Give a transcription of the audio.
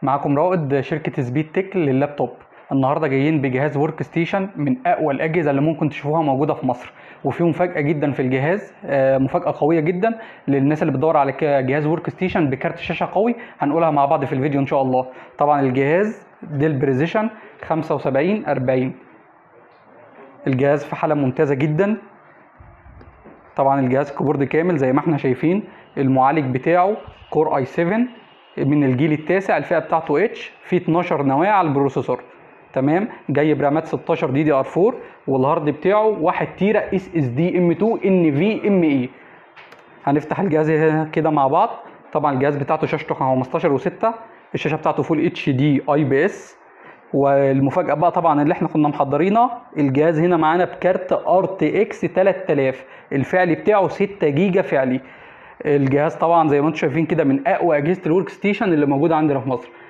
معاكم رائد شركة سبيد تك لللابتوب. النهارده جايين بجهاز ورك ستيشن من اقوى الاجهزه اللي ممكن تشوفوها موجوده في مصر، وفي مفاجاه جدا في الجهاز، مفاجاه قويه جدا للناس اللي بتدور على جهاز ورك ستيشن بكارت شاشه قوي. هنقولها مع بعض في الفيديو ان شاء الله. طبعا الجهاز ديل بريزيشن 7540. الجهاز في حاله ممتازه جدا. طبعا الجهاز كيبورد كامل زي ما احنا شايفين. المعالج بتاعه كور اي 7 من الجيل التاسع، الفئه بتاعته اتش، فيه 12 نواه على البروسيسور. تمام. جاي برامات 16 دي دي ار 4، والهارد بتاعه 1 تيرا اس اس دي ام 2 ان في ام اي. هنفتح الجهاز كده مع بعض. طبعا الجهاز بتاعته شاشته 15 و6، الشاشه بتاعته فول اتش دي اي بي اس. والمفاجاه بقى طبعا اللي احنا كنا محضرينها، الجهاز هنا معانا بكارت ار تي اكس 3000، الفعلي بتاعه 6 جيجا فعلي. الجهاز طبعا زي ما انتم شايفين كده من اقوى اجهزه الورك ستيشن اللي موجوده عندنا في مصر.